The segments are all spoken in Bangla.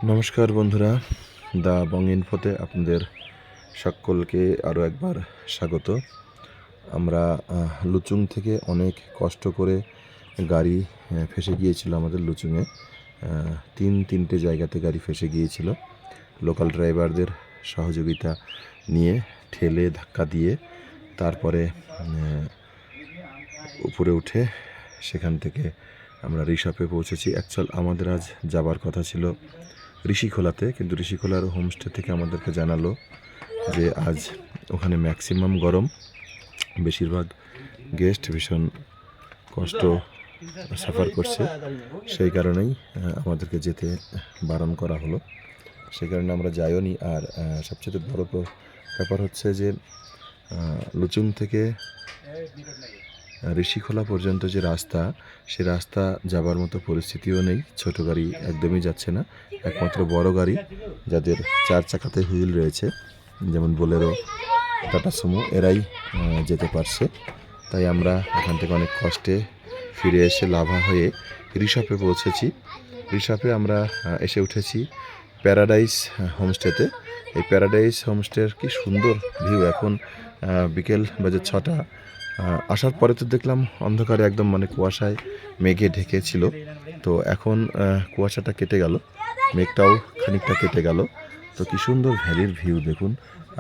নমস্কার বন্ধুরা, দা বং ইনফোতে আপনাদের সকলকে আরও একবার স্বাগত। আমরা লুচুং থেকে অনেক কষ্ট করে গাড়ি ফেসে গিয়েছিল আমাদের লুচুংয়ে। তিনটে জায়গাতে গাড়ি ফেসে গিয়েছিল। লোকাল ড্রাইভারদের সহযোগিতা নিয়ে ঠেলে ধাক্কা দিয়ে তারপরে উপরে উঠে সেখান থেকে আমরা রিসর্টে পৌঁছেছি। অ্যাকচুয়াল আমাদের আজ যাবার কথা ছিল ঋষিখোলাতে, কিন্তু ঋষিখোলার হোমস্টে থেকে আমাদেরকে জানালো যে আজ ওখানে ম্যাক্সিমাম গরম, বেশিরভাগ গেস্ট ভীষণ কষ্ট সাফার করছে, সেই কারণেই আমাদেরকে যেতে বারণ করা হলো। সেই কারণে আমরা যাইও নি। আর সবচেয়ে বড় ব্যাপার হচ্ছে যে লুচুং থেকে ঋষিখোলা পর্যন্ত যে রাস্তা, সে রাস্তা যাবার মতো পরিস্থিতিও নেই। ছোট গাড়ি একদমই যাচ্ছে না, একমাত্র বড় গাড়ি যাদের 4 চাকাতে হুইল রয়েছে, যেমন বোলেরো, টাটা সুমো, এরাই যেতে পারছে। তাই আমরা এখান থেকে অনেক কষ্টে ফিরে এসে লাভা হয়ে রিসর্টে পৌঁছেছি। রিসর্টে আমরা এসে উঠেছি প্যারাডাইস হোমস্টেতে। এই প্যারাডাইস হোমস্টের কি সুন্দর ভিউ! এখন বিকেল বাজে 6টা। আসার পরে তো দেখলাম অন্ধকারে একদম, মানে কুয়াশায় মেঘে ঢেকেছিল। তো এখন কুয়াশাটা কেটে গেল, মেঘটাও খানিকটা কেটে গেল। তো কি সুন্দর ভ্যালির ভিউ দেখুন!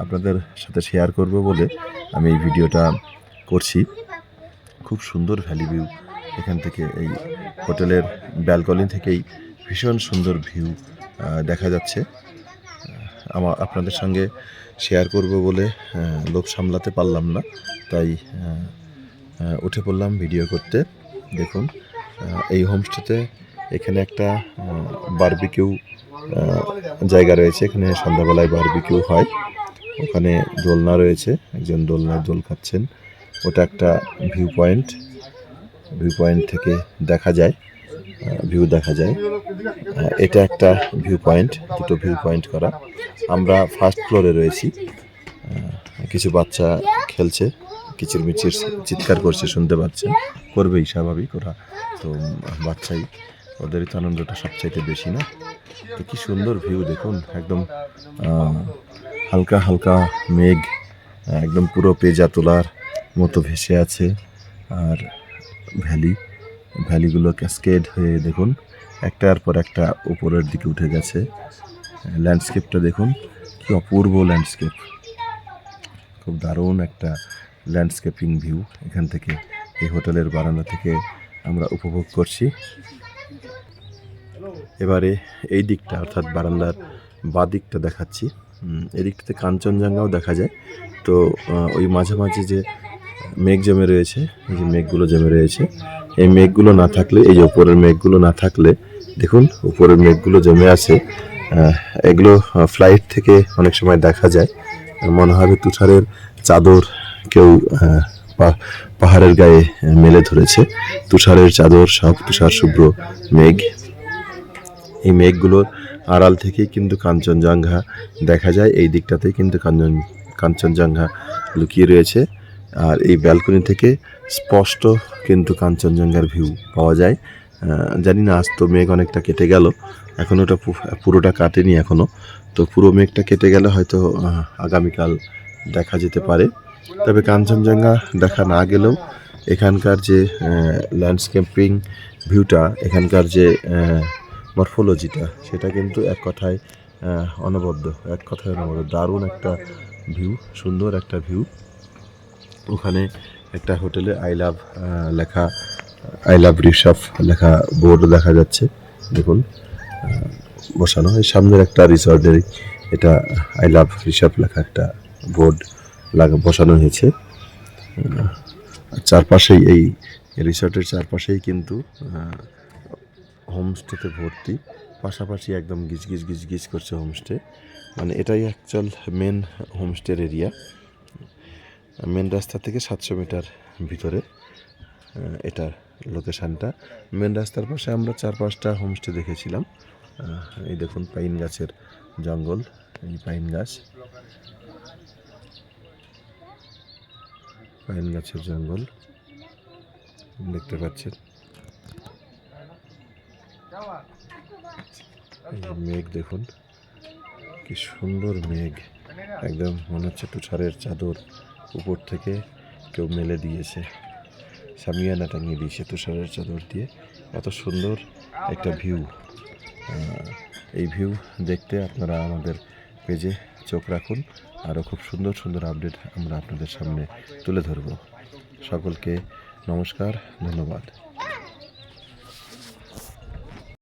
আপনাদের সাথে শেয়ার করব বলে আমি এই ভিডিওটা করছি। খুব সুন্দর ভ্যালি ভিউ এখান থেকে, এই হোটেলের ব্যালকনি থেকেই ভীষণ সুন্দর ভিউ দেখা যাচ্ছে। আপনাদের সঙ্গে শেয়ার করব বলে লোভ সামলাতে পারলাম না, তাই উঠে পড়লাম ভিডিও করতে। দেখুন এই হোমস্টেতে এখানে একটা বারবিকিউ জায়গা রয়েছে। এখানে সন্ধ্যাবেলায় বারবিকিউ হয়। ওখানে দোলনা রয়েছে, একজন দোলনায় দোল খাচ্ছেন। ওটা একটা ভিউ পয়েন্ট থেকে দেখা যায়, ভিউ দেখা যায়। এটা একটা ভিউ পয়েন্ট, দুটো ভিউ পয়েন্ট করা। আমরা ফার্স্ট ফ্লোরে রয়েছি। কিছু বাচ্চা খেলছে, কিচিরমিচির চিৎকার করছে, শুনতে পাচ্ছেন, করবেই, স্বাভাবিক, ওরা তো বাচ্চাই, ওদেরই তো আনন্দটা সবচাইতে বেশি না? তো কি সুন্দর ভিউ দেখুন! একদম হালকা হালকা মেঘ একদম পুরো পেজা তোলার মতো ভেসে আছে। আর ভ্যালিগুলো ক্যাসকেড হয়ে দেখুন একটার পর একটা উপরের দিকে উঠে গেছে। ল্যান্ডস্কেপটা দেখুন, কি অপূর্ব ল্যান্ডস্কেপ! খুব দারুণ একটা ল্যান্ডস্কেপিং ভিউ এখান থেকে, এই হোটেলের বারান্দা থেকে আমরা উপভোগ করছি। এবারে এই দিকটা, অর্থাৎ বারান্দার বাঁ দিকটা দেখাচ্ছি। এই দিকটাতে কাঞ্চনজঙ্ঘাও দেখা যায়। তো ওই মাঝামাঝি যে মেঘ জমে রয়েছে, এই যে মেঘগুলো জমে রয়েছে, এই মেঘগুলো না থাকলে, এই যে উপরের মেঘগুলো না থাকলে, দেখুন উপরের মেঘগুলো জমে আছে, এগুলো ফ্লাইট থেকে অনেক সময় দেখা যায়। মনে হবে তুষারের চাদর কেউ পাহাড়ের গায়ে মেলে ধরেছে। তুষারের চাদর, সব তুষার শুভ্র মেঘ। এই মেঘগুলোর আড়াল থেকেই কিন্তু কাঞ্চনজঙ্ঘা দেখা যায়। এই দিকটাতেই কিন্তু কাঞ্চনজঙ্ঘা লুকিয়ে রয়েছে। আর এই ব্যালকনি থেকে স্পষ্ট কিন্তু কাঞ্চনজঙ্ঘার ভিউ পাওয়া যায়। জানি না, আজ তো মেঘ অনেকটা কেটে গেল, এখন ওটা পুরোটা কাটেনি এখনও। তো পুরো মেঘটা কেটে গেলে হয়তো আগামীকাল দেখা যেতে পারে। তবে কাঞ্চনজঙ্ঘা দেখা না গেলেও এখানকার যে ল্যান্ডস্কেপিং ভিউটা, এখানকার যে মরফোলজিটা, সেটা কিন্তু এক কথায় অনবদ্য, দারুণ একটা ভিউ, সুন্দর একটা ভিউ। ওখানে একটা হোটেলে আই লাভ ঋষভ লেখা বোর্ড দেখা যাচ্ছে, দেখুন বসানো। এই সামনের একটা রিসর্টের, এটা আই লাভ ঋষভ লেখা একটা বোর্ড বসানো হয়েছে। চারপাশেই, এই রিসর্টের চারপাশেই কিন্তু হোমস্টেতে ভর্তি, পাশাপাশি একদম গিজ করছে হোমস্টে। মানে এটাই অ্যাকচুয়াল মেন হোমস্টের এরিয়া। মেন রাস্তা থেকে 700 মিটার ভিতরে এটার লোকেশানটা। মেন রাস্তার পাশে আমরা 4-5টা হোমস্টে দেখেছিলাম। এই দেখুন পাইন গাছের জঙ্গল, এই পাইন গাছের জঙ্গল দেখতে পাচ্ছেন। এই মেঘ দেখুন, কি সুন্দর মেঘ, একদম মনে হচ্ছে তুষারের চাদর উপর থেকে কেউ মেলে দিয়েছে, সামিয়ানা টাঙিয়ে দিয়েছে তুষারের চাদর দিয়ে। এত সুন্দর একটা ভিউ। এই ভিউ দেখতে আপনারা আমাদের পেজে চোখ রাখুন, আরও খুব সুন্দর সুন্দর আপডেট আমরা আপনাদের সামনে তুলে ধরব। সকলকে নমস্কার, ধন্যবাদ।